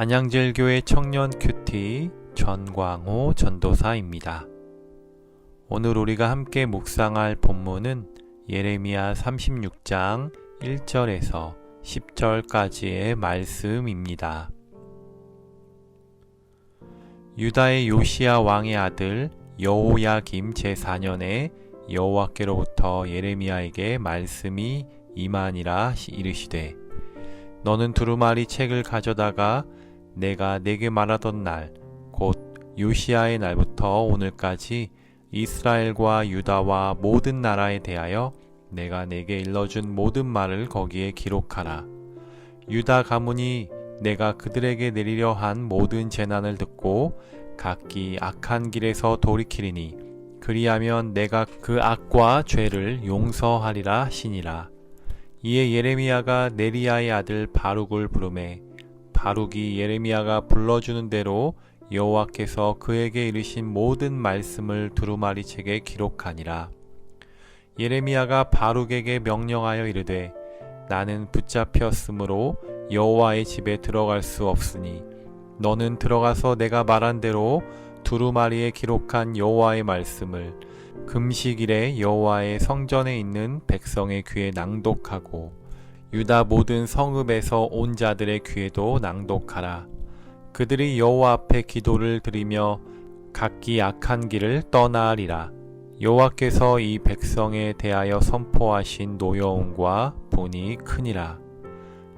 안양제일교회 청년 큐티 전광호 전도사입니다. 오늘 우리가 함께 묵상할 본문은 예레미야 36장 1절에서 10절까지의 말씀입니다. 유다의 요시야 왕의 아들 여호야김 제4년에 여호와께로부터 예레미야에게 말씀이 임하니라 이르시되 너는 두루마리 책을 가져다가 내가 네게 말하던 날 곧 요시야의 날부터 오늘까지 이스라엘과 유다와 모든 나라에 대하여 내가 네게 일러준 모든 말을 거기에 기록하라. 유다 가문이 내가 그들에게 내리려 한 모든 재난을 듣고 각기 악한 길에서 돌이키리니 그리하면 내가 그 악과 죄를 용서하리라 하시니라. 이에 예레미야가 네리야의 아들 바룩을 부르매 바룩이 예레미야가 불러주는 대로 여호와께서 그에게 이르신 모든 말씀을 두루마리 책에 기록하니라. 예레미야가 바룩에게 명령하여 이르되 나는 붙잡혔으므로 여호와의 집에 들어갈 수 없으니 너는 들어가서 내가 말한 대로 두루마리에 기록한 여호와의 말씀을 금식일에 여호와의 성전에 있는 백성의 귀에 낭독하고 유다 모든 성읍에서 온 자들의 귀에도 낭독하라. 그들이 여호와 앞에 기도를 드리며 각기 악한 길을 떠나리라. 여호와께서 이 백성에 대하여 선포하신 노여움과 분이 크니라.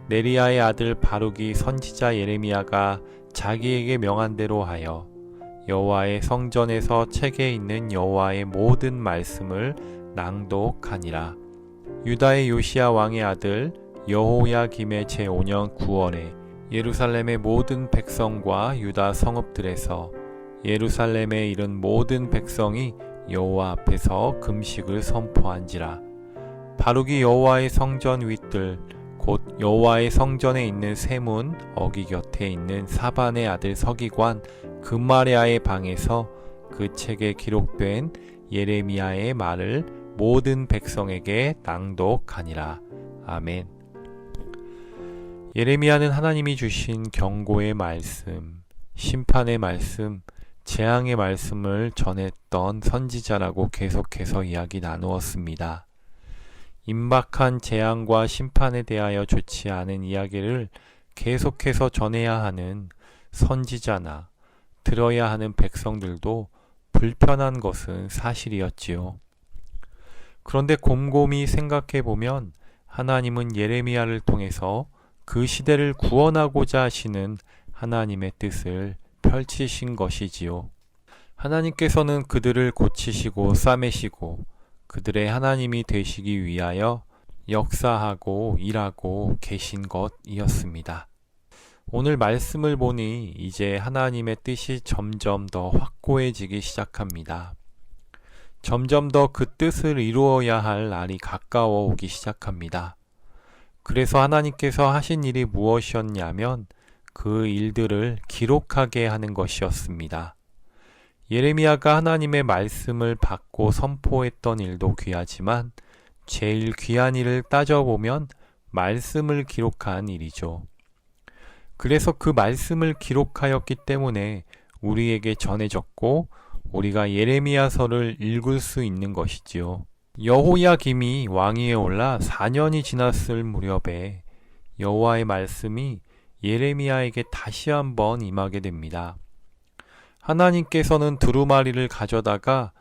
네리야의 아들 바룩이 선지자 예레미야가 자기에게 명한 대로 하여 여호와의 성전에서 책에 있는 여호와의 모든 말씀을 낭독하니라. 유다의 요시야 왕의 아들 여호야김의 제5년 9월에 예루살렘의 모든 백성과 유다 성읍들에서 예루살렘에 이른 모든 백성이 여호와 앞에서 금식을 선포한지라. 바룩이 여호와의 성전 윗들 곧 여호와의 성전에 있는 세문 어기 곁에 있는 사반의 아들 서기관 금마랴의 방에서 그 책에 기록된 예레미야의 말을 모든 백성에게 낭독하니라. 아멘. 예레미야는 하나님이 주신 경고의 말씀, 심판의 말씀, 재앙의 말씀을 전했던 선지자라고 계속해서 이야기 나누었습니다. 임박한 재앙과 심판에 대하여 좋지 않은 이야기를 계속해서 전해야 하는 선지자나 들어야 하는 백성들도 불편한 것은 사실이었지요. 그런데 곰곰이 생각해 보면 하나님은 예레미야를 통해서 그 시대를 구원하고자 하시는 하나님의 뜻을 펼치신 것이지요. 하나님께서는 그들을 고치시고 싸매시고 그들의 하나님이 되시기 위하여 역사하고 일하고 계신 것이었습니다. 오늘 말씀을 보니 이제 하나님의 뜻이 점점 더 확고해지기 시작합니다. 점점 더 그 뜻을 이루어야 할 날이 가까워 오기 시작합니다. 그래서 하나님께서 하신 일이 무엇이었냐면 그 일들을 기록하게 하는 것이었습니다. 예레미야가 하나님의 말씀을 받고 선포했던 일도 귀하지만 제일 귀한 일을 따져보면 말씀을 기록한 일이죠. 그래서 그 말씀을 기록하였기 때문에 우리에게 전해졌고 우리가 예레미야서를 읽을 수 있는 것이지요. 여호야김이 왕위에 올라 4년이 지났을 무렵에 여호와의 말씀이 예레미야에게 다시 한번 임하게 됩니다. 하나님께서는 두루마리를 가져다가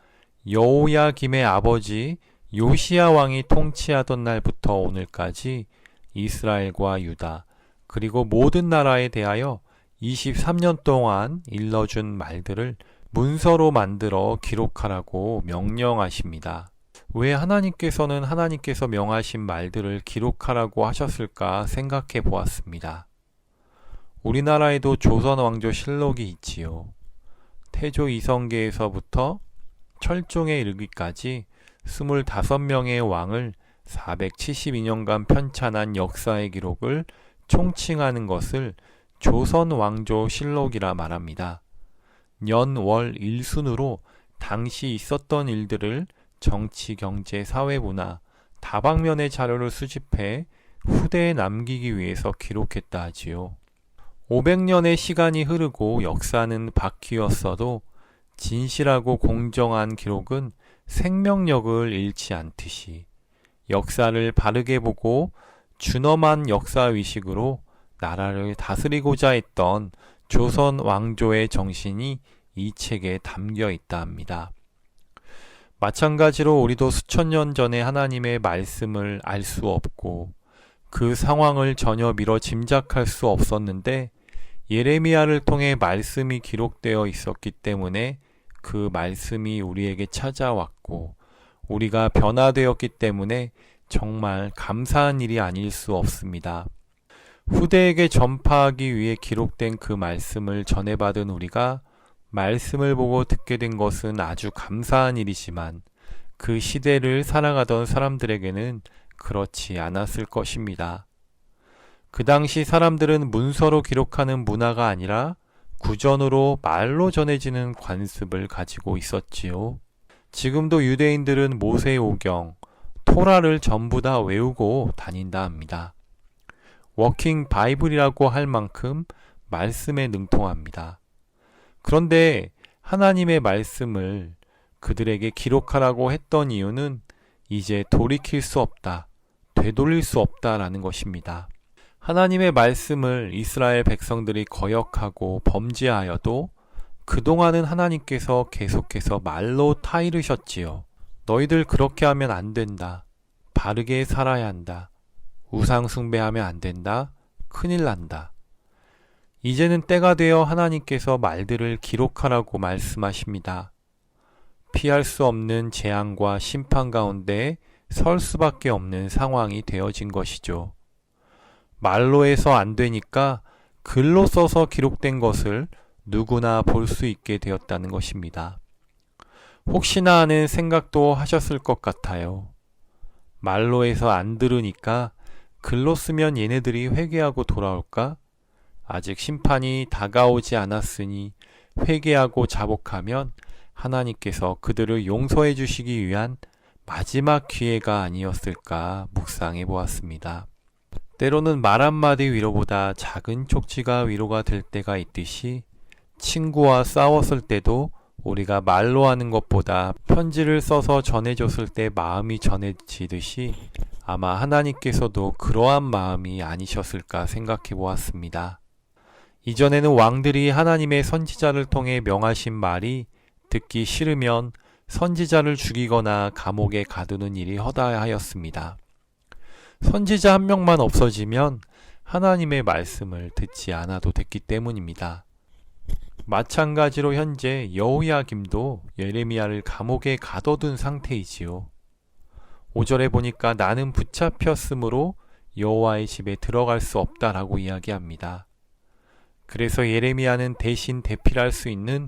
여호야김의 아버지 요시야 왕이 통치하던 날부터 오늘까지 이스라엘과 유다 그리고 모든 나라에 대하여 23년 동안 일러준 말들을 문서로 만들어 기록하라고 명령하십니다. 왜 하나님께서는 하나님께서 명하신 말들을 기록하라고 하셨을까 생각해 보았습니다. 우리나라에도 조선왕조실록이 있지요. 태조 이성계에서부터 철종에 이르기까지 25명의 왕을 472년간 편찬한 역사의 기록을 총칭하는 것을 조선왕조실록이라 말합니다. 년, 월, 일순으로 당시 있었던 일들을 정치, 경제, 사회, 문화, 다방면의 자료를 수집해 후대에 남기기 위해서 기록했다 하지요. 500년의 시간이 흐르고 역사는 바뀌었어도 진실하고 공정한 기록은 생명력을 잃지 않듯이 역사를 바르게 보고 준엄한 역사의식으로 나라를 다스리고자 했던 조선 왕조의 정신이 이 책에 담겨 있다 합니다. 마찬가지로 우리도 수천 년 전에 하나님의 말씀을 알 수 없고 그 상황을 전혀 미뤄 짐작할 수 없었는데 예레미야를 통해 말씀이 기록되어 있었기 때문에 그 말씀이 우리에게 찾아왔고 우리가 변화되었기 때문에 정말 감사한 일이 아닐 수 없습니다. 후대에게 전파하기 위해 기록된 그 말씀을 전해받은 우리가 말씀을 보고 듣게 된 것은 아주 감사한 일이지만 그 시대를 살아가던 사람들에게는 그렇지 않았을 것입니다. 그 당시 사람들은 문서로 기록하는 문화가 아니라 구전으로 말로 전해지는 관습을 가지고 있었지요. 지금도 유대인들은 모세오경, 토라를 전부 다 외우고 다닌다 합니다. 워킹 바이블이라고 할 만큼 말씀에 능통합니다. 그런데 하나님의 말씀을 그들에게 기록하라고 했던 이유는 이제 돌이킬 수 없다, 되돌릴 수 없다라는 것입니다. 하나님의 말씀을 이스라엘 백성들이 거역하고 범죄하여도 그동안은 하나님께서 계속해서 말로 타이르셨지요. 너희들 그렇게 하면 안 된다. 바르게 살아야 한다. 우상 숭배하면 안 된다. 큰일 난다. 이제는 때가 되어 하나님께서 말들을 기록하라고 말씀하십니다. 피할 수 없는 재앙과 심판 가운데 설 수밖에 없는 상황이 되어진 것이죠. 말로 해서 안 되니까 글로 써서 기록된 것을 누구나 볼 수 있게 되었다는 것입니다. 혹시나 하는 생각도 하셨을 것 같아요. 말로 해서 안 들으니까 글로 쓰면 얘네들이 회개하고 돌아올까? 아직 심판이 다가오지 않았으니 회개하고 자복하면 하나님께서 그들을 용서해 주시기 위한 마지막 기회가 아니었을까 묵상해 보았습니다. 때로는 말 한마디 위로보다 작은 쪽지가 위로가 될 때가 있듯이 친구와 싸웠을 때도 우리가 말로 하는 것보다 편지를 써서 전해줬을 때 마음이 전해지듯이 아마 하나님께서도 그러한 마음이 아니셨을까 생각해 보았습니다. 이전에는 왕들이 하나님의 선지자를 통해 명하신 말이 듣기 싫으면 선지자를 죽이거나 감옥에 가두는 일이 허다하였습니다. 선지자 한 명만 없어지면 하나님의 말씀을 듣지 않아도 됐기 때문입니다. 마찬가지로 현재 여호야김도 예레미야를 감옥에 가둬둔 상태이지요. 5절에 보니까 나는 붙잡혔으므로 여호와의 집에 들어갈 수 없다라고 이야기합니다. 그래서 예레미야는 대신 대필할 수 있는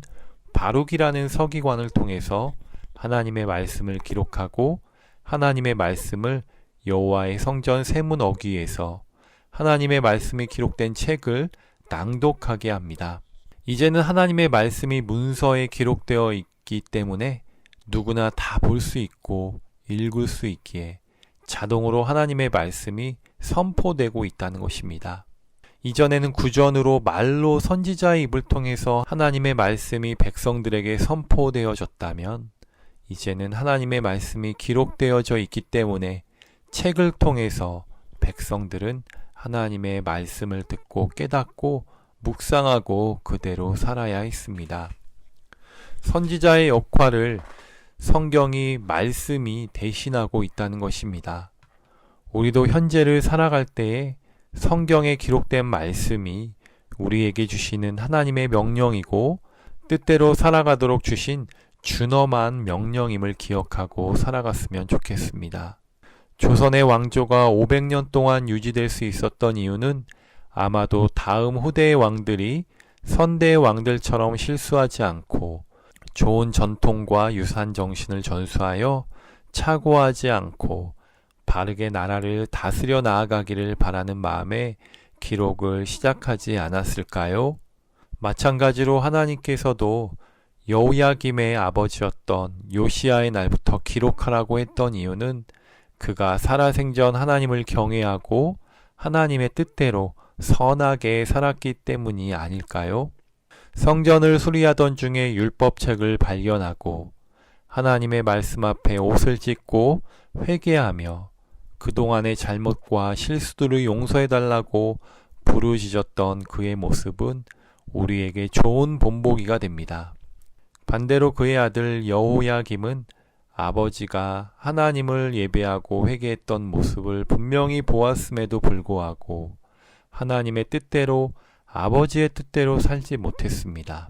바룩이라는 서기관을 통해서 하나님의 말씀을 기록하고 하나님의 말씀을 여호와의 성전 세문 어귀에서 하나님의 말씀이 기록된 책을 낭독하게 합니다. 이제는 하나님의 말씀이 문서에 기록되어 있기 때문에 누구나 다 볼 수 있고 읽을 수 있기에 자동으로 하나님의 말씀이 선포되고 있다는 것입니다. 이전에는 구전으로 말로 선지자의 입을 통해서 하나님의 말씀이 백성들에게 선포되어졌다면 이제는 하나님의 말씀이 기록되어져 있기 때문에 책을 통해서 백성들은 하나님의 말씀을 듣고 깨닫고 묵상하고 그대로 살아야 했습니다. 선지자의 역할을 성경이 말씀이 대신하고 있다는 것입니다. 우리도 현재를 살아갈 때에 성경에 기록된 말씀이 우리에게 주시는 하나님의 명령이고 뜻대로 살아가도록 주신 준엄한 명령임을 기억하고 살아갔으면 좋겠습니다. 조선의 왕조가 500년 동안 유지될 수 있었던 이유는 아마도 다음 후대의 왕들이 선대의 왕들처럼 실수하지 않고 좋은 전통과 유산 정신을 전수하여 착오하지 않고 바르게 나라를 다스려 나아가기를 바라는 마음에 기록을 시작하지 않았을까요? 마찬가지로 하나님께서도 여호야김의 아버지였던 요시야의 날부터 기록하라고 했던 이유는 그가 살아생전 하나님을 경외하고 하나님의 뜻대로 선하게 살았기 때문이 아닐까요? 성전을 수리하던 중에 율법책을 발견하고 하나님의 말씀 앞에 옷을 찢고 회개하며 그동안의 잘못과 실수들을 용서해달라고 부르짖었던 그의 모습은 우리에게 좋은 본보기가 됩니다. 반대로 그의 아들 여호야김은 아버지가 하나님을 예배하고 회개했던 모습을 분명히 보았음에도 불구하고 하나님의 뜻대로 아버지의 뜻대로 살지 못했습니다.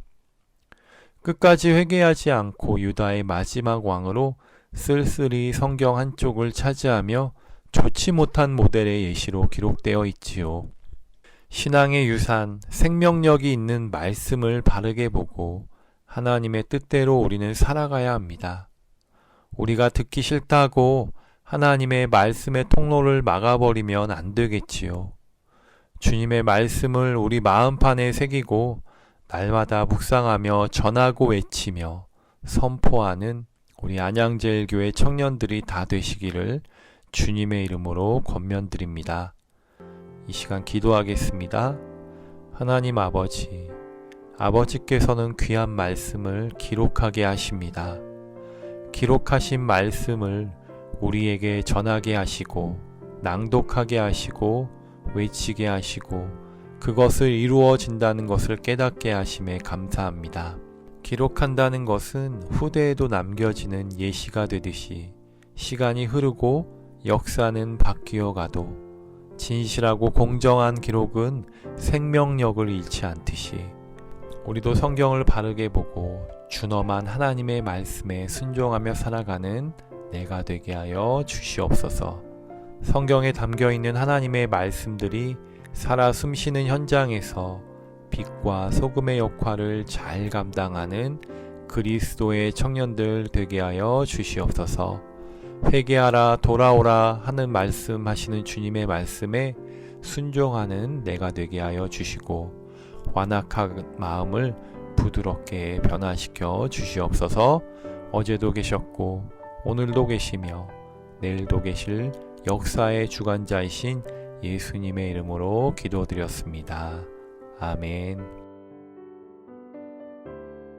끝까지 회개하지 않고 유다의 마지막 왕으로 쓸쓸히 성경 한쪽을 차지하며 좋지 못한 모델의 예시로 기록되어 있지요. 신앙의 유산, 생명력이 있는 말씀을 바르게 보고 하나님의 뜻대로 우리는 살아가야 합니다. 우리가 듣기 싫다고 하나님의 말씀의 통로를 막아버리면 안 되겠지요. 주님의 말씀을 우리 마음판에 새기고 날마다 묵상하며 전하고 외치며 선포하는 우리 안양제일교회 청년들이 다 되시기를 주님의 이름으로 권면드립니다. 이 시간 기도하겠습니다. 하나님 아버지, 아버지께서는 귀한 말씀을 기록하게 하십니다. 기록하신 말씀을 우리에게 전하게 하시고 낭독하게 하시고 외치게 하시고 그것을 이루어진다는 것을 깨닫게 하심에 감사합니다. 기록한다는 것은 후대에도 남겨지는 예시가 되듯이 시간이 흐르고 역사는 바뀌어 가도 진실하고 공정한 기록은 생명력을 잃지 않듯이 우리도 성경을 바르게 보고 준엄한 하나님의 말씀에 순종하며 살아가는 내가 되게 하여 주시옵소서. 성경에 담겨있는 하나님의 말씀들이 살아 숨쉬는 현장에서 빛과 소금의 역할을 잘 감당하는 그리스도의 청년들 되게 하여 주시옵소서. 회개하라 돌아오라 하는 말씀하시는 주님의 말씀에 순종하는 내가 되게 하여 주시고 완악한 마음을 부드럽게 변화시켜 주시옵소서. 어제도 계셨고 오늘도 계시며 내일도 계실 역사의 주관자이신 예수님의 이름으로 기도드렸습니다. 아멘.